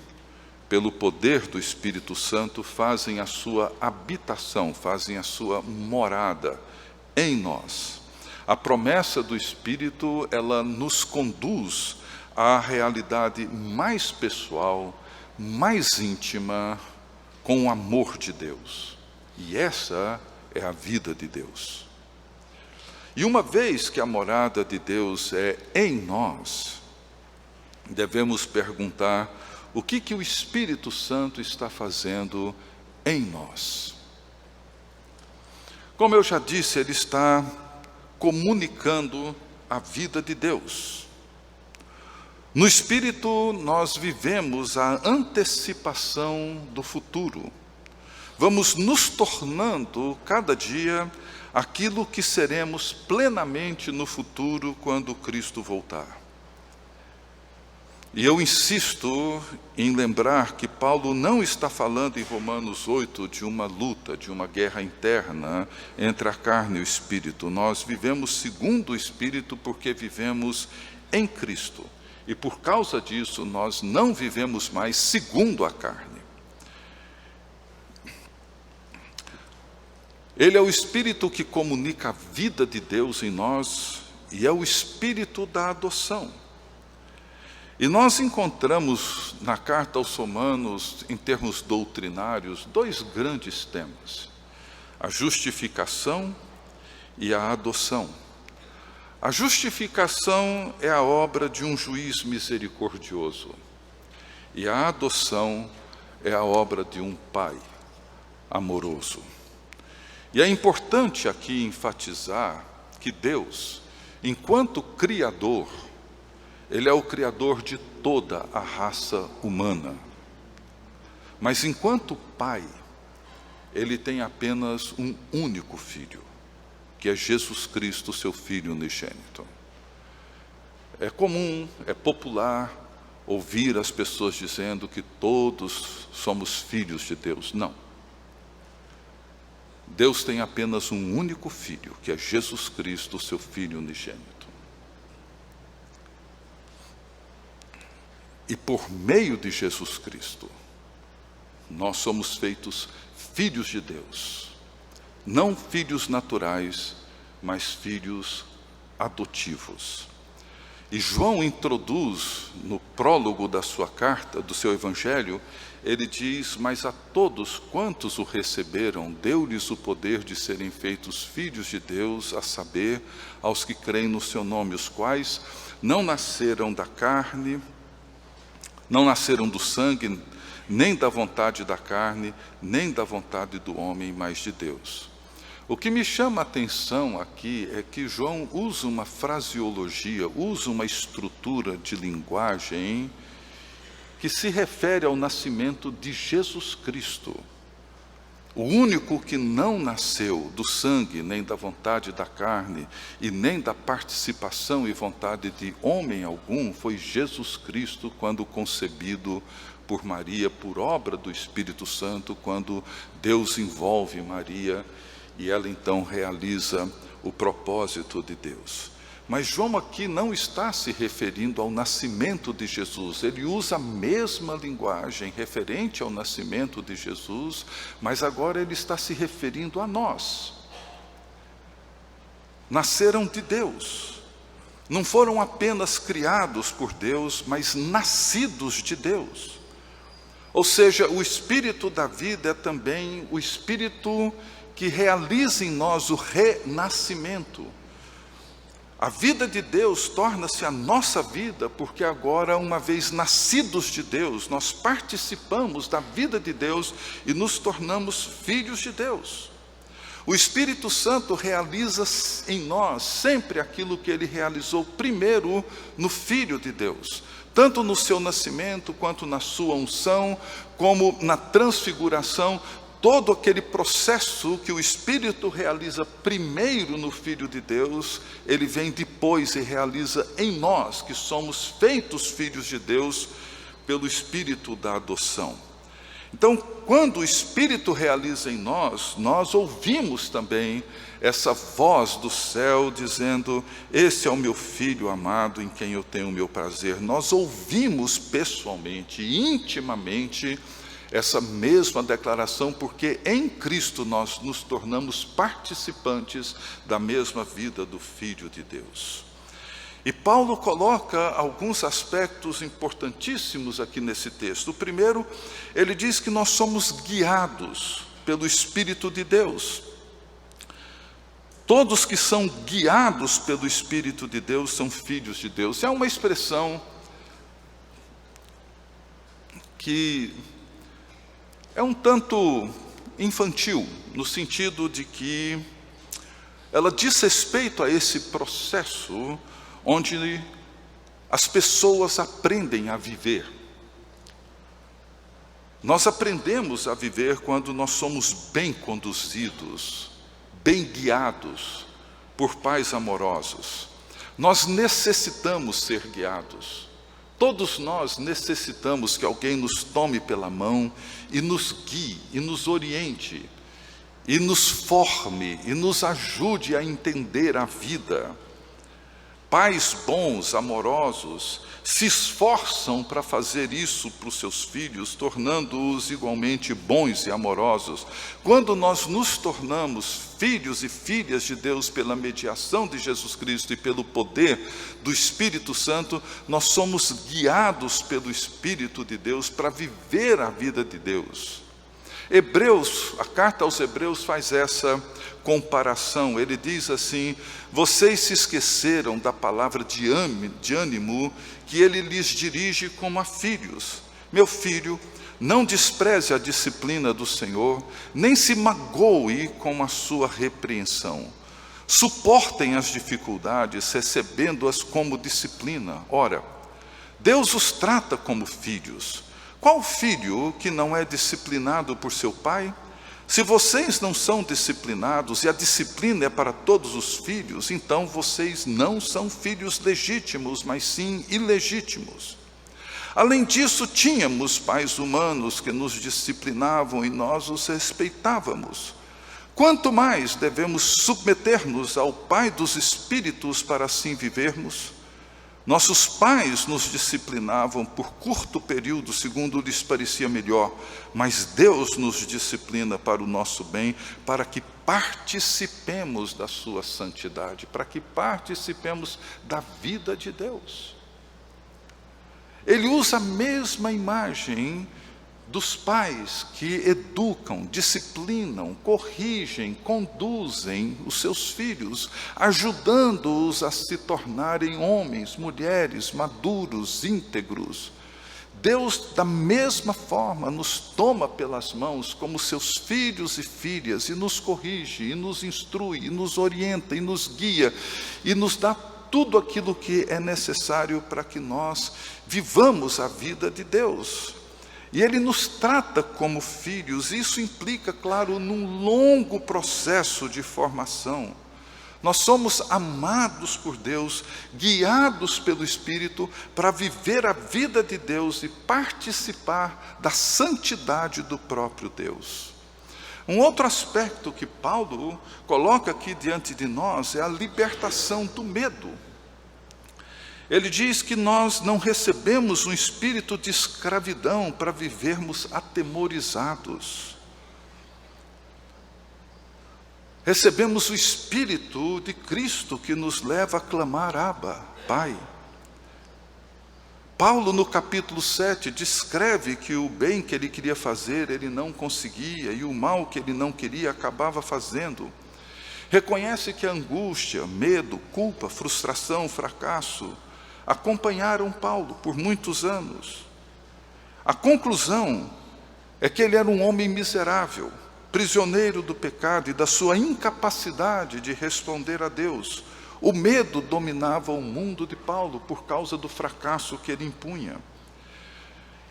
pelo poder do Espírito Santo, fazem a sua habitação, fazem a sua morada em nós. A promessa do Espírito, ela nos conduz à realidade mais pessoal, mais íntima, com o amor de Deus. E essa é a vida de Deus. E uma vez que a morada de Deus é em nós, devemos perguntar o que o Espírito Santo está fazendo em nós. Como eu já disse, ele está comunicando a vida de Deus. No Espírito nós vivemos a antecipação do futuro. Vamos nos tornando cada dia aquilo que seremos plenamente no futuro quando Cristo voltar. E eu insisto em lembrar que Paulo não está falando em Romanos 8 de uma luta, de uma guerra interna entre a carne e o Espírito. Nós vivemos segundo o Espírito porque vivemos em Cristo. E por causa disso nós não vivemos mais segundo a carne. Ele é o Espírito que comunica a vida de Deus em nós e é o Espírito da adoção. E nós encontramos na carta aos Romanos, em termos doutrinários, dois grandes temas: a justificação e a adoção. A justificação é a obra de um juiz misericordioso, e a adoção é a obra de um pai amoroso. E é importante aqui enfatizar que Deus, enquanto Criador, Ele é o Criador de toda a raça humana. Mas enquanto Pai, Ele tem apenas um único Filho, que é Jesus Cristo, seu Filho unigênito. É comum, é popular ouvir as pessoas dizendo que todos somos filhos de Deus. Não. Deus tem apenas um único Filho, que é Jesus Cristo, seu Filho unigênito. E por meio de Jesus Cristo, nós somos feitos filhos de Deus. Não filhos naturais, mas filhos adotivos. E João introduz no prólogo da sua carta, do seu evangelho, ele diz: mas a todos quantos o receberam, deu-lhes o poder de serem feitos filhos de Deus, a saber, aos que creem no seu nome, os quais não nasceram da carne, não nasceram do sangue, nem da vontade da carne, nem da vontade do homem, mas de Deus. O que me chama a atenção aqui é que João usa uma fraseologia, usa uma estrutura de linguagem que se refere ao nascimento de Jesus Cristo. o único que não nasceu do sangue, nem da vontade da carne, e nem da participação e vontade de homem algum, foi Jesus Cristo, quando concebido por Maria, por obra do Espírito Santo, quando Deus envolve Maria, e ela então realiza o propósito de Deus. Mas João aqui não está se referindo ao nascimento de Jesus. Ele usa a mesma linguagem referente ao nascimento de Jesus, mas agora ele está se referindo a nós. Nasceram de Deus. Não foram apenas criados por Deus, mas nascidos de Deus. Ou seja, o Espírito da vida é também o Espírito que realiza em nós o renascimento. A vida de Deus torna-se a nossa vida, porque agora, uma vez nascidos de Deus, nós participamos da vida de Deus e nos tornamos filhos de Deus. O Espírito Santo realiza em nós sempre aquilo que Ele realizou primeiro no Filho de Deus, tanto no seu nascimento, quanto na sua unção, como na transfiguração. Todo aquele processo que o Espírito realiza primeiro no Filho de Deus, ele vem depois e realiza em nós, que somos feitos filhos de Deus pelo Espírito da adoção. Então, quando o Espírito realiza em nós, nós ouvimos também essa voz do céu dizendo: esse é o meu Filho amado, em quem eu tenho o meu prazer. Nós ouvimos pessoalmente, intimamente, essa mesma declaração, porque em Cristo nós nos tornamos participantes da mesma vida do Filho de Deus. E Paulo coloca alguns aspectos importantíssimos aqui nesse texto. O primeiro, ele diz que nós somos guiados pelo Espírito de Deus. Todos que são guiados pelo Espírito de Deus são filhos de Deus. É uma expressão que é um tanto infantil, no sentido de que ela diz respeito a esse processo onde as pessoas aprendem a viver. Nós aprendemos a viver quando nós somos bem conduzidos, bem guiados por pais amorosos. Nós necessitamos ser guiados. Todos nós necessitamos que alguém nos tome pela mão e nos guie, e nos oriente, e nos forme, e nos ajude a entender a vida. Pais bons, amorosos, se esforçam para fazer isso para os seus filhos, tornando-os igualmente bons e amorosos. Quando nós nos tornamos filhos e filhas de Deus pela mediação de Jesus Cristo e pelo poder do Espírito Santo, nós somos guiados pelo Espírito de Deus para viver a vida de Deus. A carta aos Hebreus faz essa comparação. Ele diz assim: vocês se esqueceram da palavra de ânimo que ele lhes dirige como a filhos. Meu filho, não despreze a disciplina do Senhor, nem se magoe com a sua repreensão. Suportem as dificuldades, recebendo-as como disciplina. Ora, Deus os trata como filhos. Qual filho que não é disciplinado por seu pai? Se vocês não são disciplinados, e a disciplina é para todos os filhos, então vocês não são filhos legítimos, mas sim ilegítimos. Além disso, tínhamos pais humanos que nos disciplinavam e nós os respeitávamos. Quanto mais devemos submeter-nos ao Pai dos Espíritos para assim vivermos? Nossos pais nos disciplinavam por curto período, segundo lhes parecia melhor, mas Deus nos disciplina para o nosso bem, para que participemos da sua santidade, para que participemos da vida de Deus. Ele usa a mesma imagem dos pais que educam, disciplinam, corrigem, conduzem os seus filhos, ajudando-os a se tornarem homens, mulheres maduros, íntegros. Deus, da mesma forma, nos toma pelas mãos como seus filhos e filhas, e nos corrige, e nos instrui, e nos orienta, e nos guia, e nos dá tudo aquilo que é necessário para que nós vivamos a vida de Deus. E Ele nos trata como filhos. Isso implica, claro, num longo processo de formação. Nós somos amados por Deus, guiados pelo Espírito para viver a vida de Deus e participar da santidade do próprio Deus. Um outro aspecto que Paulo coloca aqui diante de nós é a libertação do medo. Ele diz que nós não recebemos um espírito de escravidão para vivermos atemorizados. Recebemos o Espírito de Cristo que nos leva a clamar: Abba, Pai. Paulo, no capítulo 7, descreve que o bem que ele queria fazer, ele não conseguia, e o mal que ele não queria, acabava fazendo. Reconhece que a angústia, medo, culpa, frustração, fracasso, acompanharam Paulo por muitos anos. A conclusão é que ele era um homem miserável, prisioneiro do pecado e da sua incapacidade de responder a Deus. O medo dominava o mundo de Paulo por causa do fracasso que ele impunha.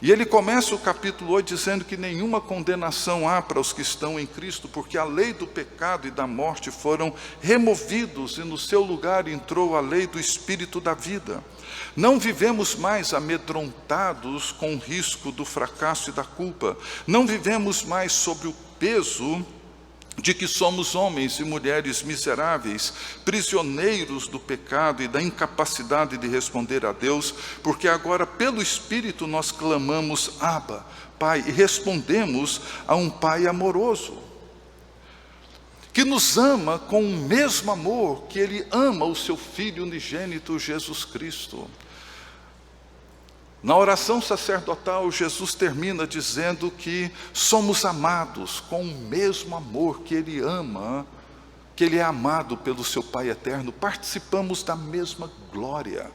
E ele começa o capítulo 8 dizendo que nenhuma condenação há para os que estão em Cristo, porque a lei do pecado e da morte foram removidos e no seu lugar entrou a lei do Espírito da vida. Não vivemos mais amedrontados com o risco do fracasso e da culpa. Não vivemos mais sob o peso de que somos homens e mulheres miseráveis, prisioneiros do pecado e da incapacidade de responder a Deus, porque agora pelo Espírito nós clamamos: Abba, Pai, e respondemos a um Pai amoroso, que nos ama com o mesmo amor que Ele ama o seu Filho unigênito Jesus Cristo. Na oração sacerdotal, Jesus termina dizendo que somos amados com o mesmo amor que Ele ama, que Ele é amado pelo seu Pai eterno. Participamos da mesma glória,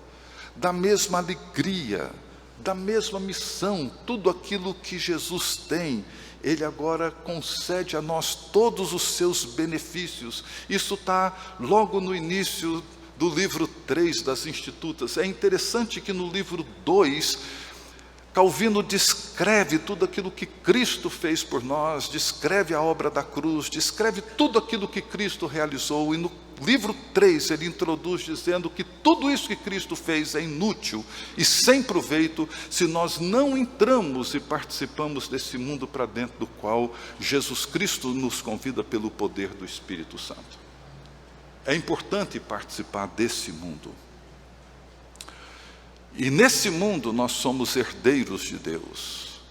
da mesma alegria, da mesma missão. Tudo aquilo que Jesus tem, Ele agora concede a nós todos os seus benefícios. Isso está logo no início do livro 3 das Institutas. É interessante que no livro 2, Calvino descreve tudo aquilo que Cristo fez por nós, descreve a obra da cruz, descreve tudo aquilo que Cristo realizou, e no livro 3 ele introduz dizendo que tudo isso que Cristo fez é inútil e sem proveito se nós não entramos e participamos desse mundo para dentro do qual Jesus Cristo nos convida pelo poder do Espírito Santo. É importante participar desse mundo. E nesse mundo nós somos herdeiros de Deus.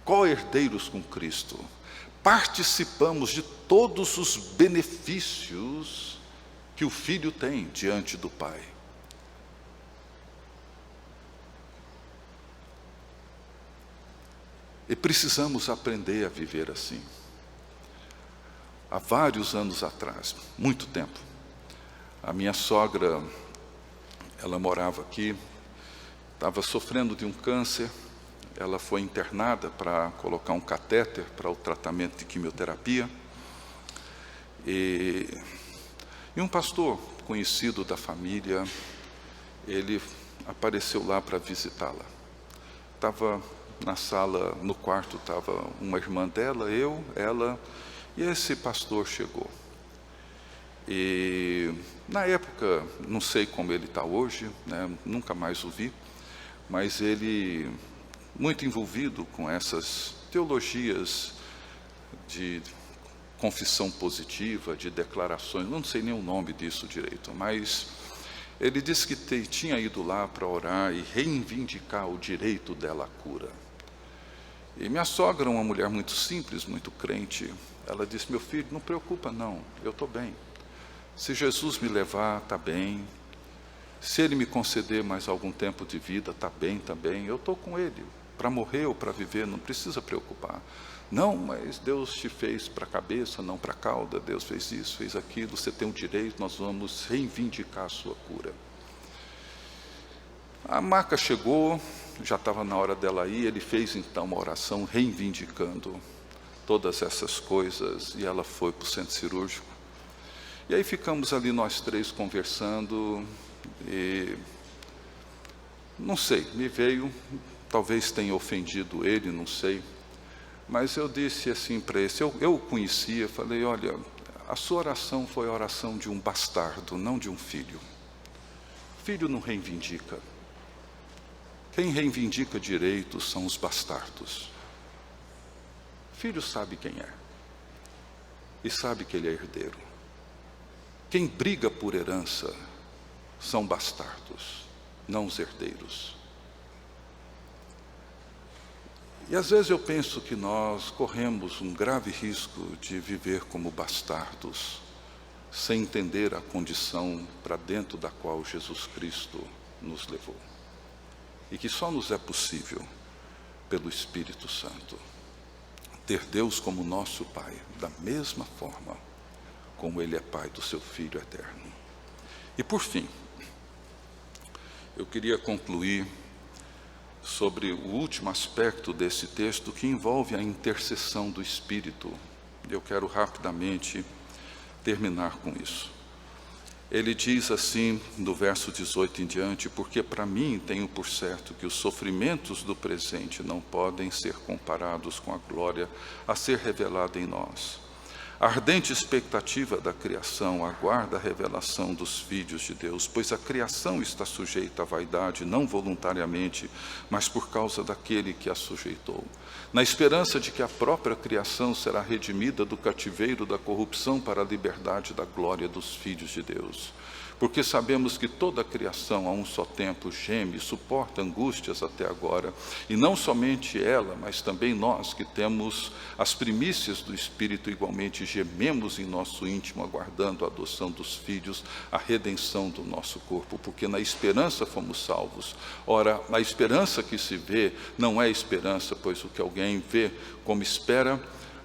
Co-herdeiros com Cristo. Participamos de todos os benefícios que o Filho tem diante do Pai. E precisamos aprender a viver assim. Há vários anos atrás, muito tempo, a minha sogra, ela morava aqui, estava sofrendo de um câncer, ela foi internada para colocar um catéter para o tratamento de quimioterapia, e um pastor conhecido da família, ele apareceu lá para visitá-la. Estava na sala, no quarto, estava uma irmã dela, eu, ela, e esse pastor chegou. E na época, não sei como ele está hoje, né, nunca mais o vi, mas ele, muito envolvido com essas teologias de confissão positiva, de declarações, não sei nem o nome disso direito, mas ele disse que tinha ido lá para orar e reivindicar o direito dela à cura. E minha sogra, uma mulher muito simples, muito crente, ela disse: meu filho, não preocupa não, eu estou bem. Se Jesus me levar, está bem. Se Ele me conceder mais algum tempo de vida, está bem também. Eu estou com Ele, para morrer ou para viver, não precisa preocupar. Não, mas Deus te fez para a cabeça, não para a cauda. Deus fez isso, fez aquilo, você tem o direito, nós vamos reivindicar a sua cura. A maca chegou, já estava na hora dela ir, ele fez então uma oração reivindicando todas essas coisas, e ela foi para o centro cirúrgico. E aí ficamos ali nós três conversando, e não sei, me veio talvez tenha ofendido ele, não sei, mas eu disse assim para esse, eu o conhecia, falei, olha, a sua oração foi a oração de um bastardo, não de um filho. Filho não reivindica. Quem reivindica direitos são os bastardos. Filho sabe quem é. E sabe que ele é herdeiro. Quem briga por herança são bastardos, não os herdeiros. E às vezes eu penso que nós corremos um grave risco de viver como bastardos, sem entender a condição para dentro da qual Jesus Cristo nos levou. E que só nos é possível, pelo Espírito Santo, ter Deus como nosso Pai, da mesma forma como Ele é Pai do seu Filho eterno. E por fim, eu queria concluir sobre o último aspecto desse texto, que envolve a intercessão do Espírito. Eu quero rapidamente terminar com isso. Ele diz assim, do verso 18 em diante, porque para mim tenho por certo que os sofrimentos do presente não podem ser comparados com a glória a ser revelada em nós. A ardente expectativa da criação aguarda a revelação dos filhos de Deus, pois a criação está sujeita à vaidade, não voluntariamente, mas por causa daquele que a sujeitou, na esperança de que a própria criação será redimida do cativeiro da corrupção para a liberdade da glória dos filhos de Deus. Porque sabemos que toda a criação a um só tempo geme e suporta angústias até agora, e não somente ela, mas também nós que temos as primícias do Espírito igualmente gememos em nosso íntimo, aguardando a adoção dos filhos, a redenção do nosso corpo, porque na esperança fomos salvos. Ora, a esperança que se vê não é esperança, pois o que alguém vê como espera,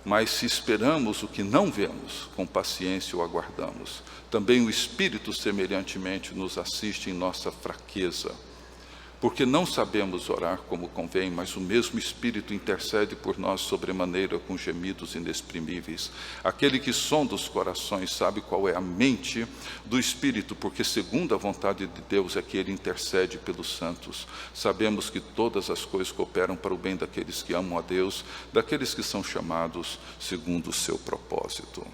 mas se esperamos o que não vemos, com paciência o aguardamos. Também o Espírito semelhantemente nos assiste em nossa fraqueza, porque não sabemos orar como convém, mas o mesmo Espírito intercede por nós sobremaneira com gemidos inexprimíveis. Aquele que sonda os corações sabe qual é a mente do Espírito, porque segundo a vontade de Deus é que Ele intercede pelos santos. Sabemos que todas as coisas cooperam para o bem daqueles que amam a Deus, daqueles que são chamados segundo o seu propósito.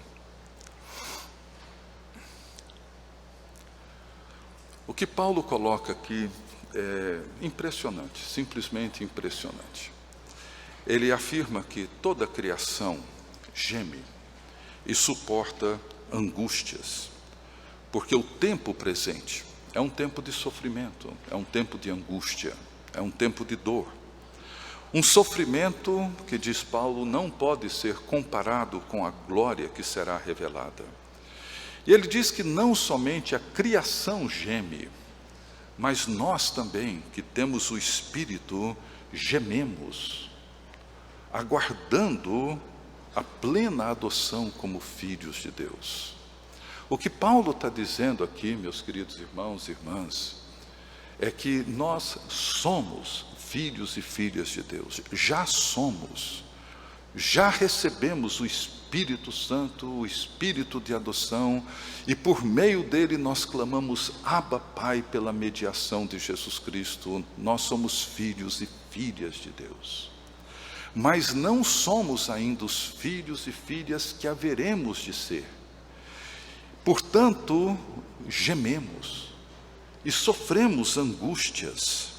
O que Paulo coloca aqui é impressionante, simplesmente impressionante. Ele afirma que toda a criação geme e suporta angústias, porque o tempo presente é um tempo de sofrimento, é um tempo de angústia, é um tempo de dor. Um sofrimento que, diz Paulo, não pode ser comparado com a glória que será revelada. E ele diz que não somente a criação geme, mas nós também, que temos o Espírito, gememos, aguardando a plena adoção como filhos de Deus. O que Paulo está dizendo aqui, meus queridos irmãos e irmãs, é que nós somos filhos e filhas de Deus, já somos, já recebemos o Espírito Santo, o Espírito de adoção, e por meio dele nós clamamos Abba, Pai, pela mediação de Jesus Cristo. Nós somos filhos e filhas de Deus. Mas não somos ainda os filhos e filhas que haveremos de ser. Portanto, gememos e sofremos angústias.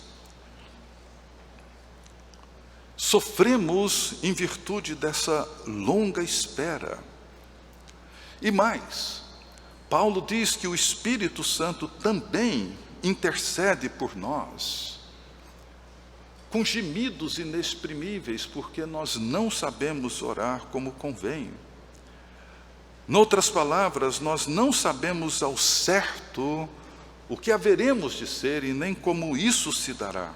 Sofremos em virtude dessa longa espera. E mais, Paulo diz que o Espírito Santo também intercede por nós, com gemidos inexprimíveis, porque nós não sabemos orar como convém. Noutras palavras, nós não sabemos ao certo o que haveremos de ser e nem como isso se dará.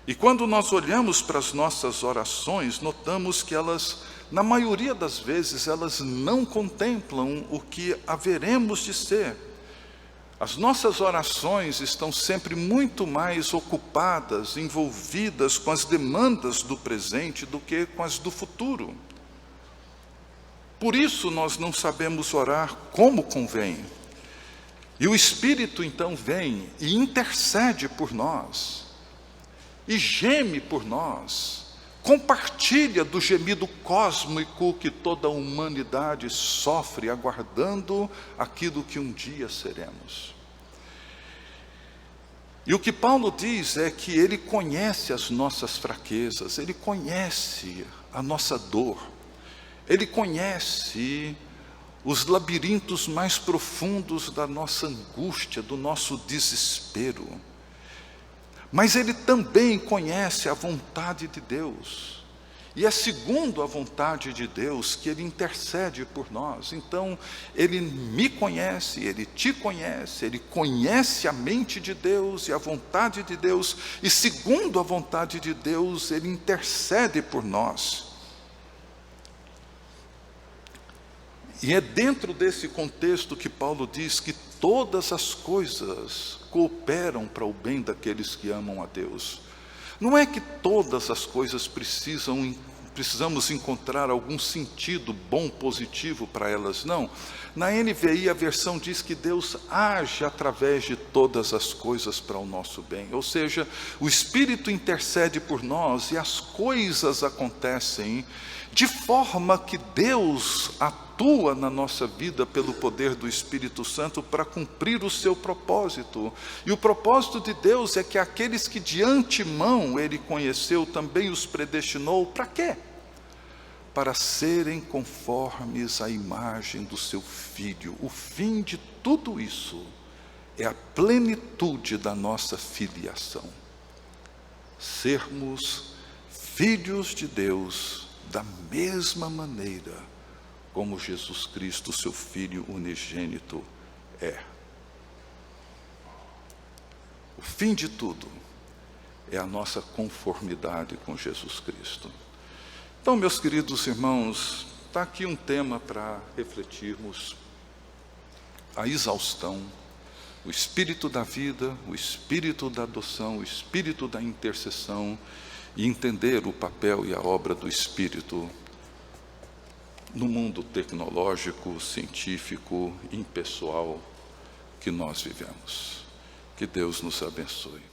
E quando nós olhamos para as nossas orações, notamos que elas, na maioria das vezes, elas não contemplam o que haveremos de ser. As nossas orações estão sempre muito mais ocupadas, envolvidas com as demandas do presente do que com as do futuro. Por isso nós não sabemos orar como convém. E o Espírito então vem e intercede por nós. e geme por nós, compartilha do gemido cósmico que toda a humanidade sofre, aguardando aquilo que um dia seremos. E o que Paulo diz é que ele conhece as nossas fraquezas, ele conhece a nossa dor, ele conhece os labirintos mais profundos da nossa angústia, do nosso desespero. Mas ele também conhece a vontade de Deus. E é segundo a vontade de Deus que ele intercede por nós. Então, ele me conhece, ele te conhece, ele conhece a mente de Deus e a vontade de Deus. E segundo a vontade de Deus, ele intercede por nós. E é dentro desse contexto que Paulo diz que todas as coisas cooperam para o bem daqueles que amam a Deus. Não é que todas as coisas precisamos encontrar algum sentido bom, positivo para elas, não. Na NVI a versão diz que Deus age através de todas as coisas para o nosso bem. Ou seja, o Espírito intercede por nós e as coisas acontecem de forma que Deus atua na nossa vida pelo poder do Espírito Santo para cumprir o seu propósito. E o propósito de Deus é que aqueles que de antemão Ele conheceu, também os predestinou. Para quê? Para serem conformes à imagem do seu Filho. O fim de tudo isso é a plenitude da nossa filiação. Sermos filhos de Deus da mesma maneira como Jesus Cristo, seu Filho unigênito, é. O fim de tudo é a nossa conformidade com Jesus Cristo. Então, meus queridos irmãos, está aqui um tema para refletirmos: a exaustão, o espírito da vida, o espírito da adoção, o espírito da intercessão, e entender o papel e a obra do Espírito no mundo tecnológico, científico, impessoal que nós vivemos. Que Deus nos abençoe.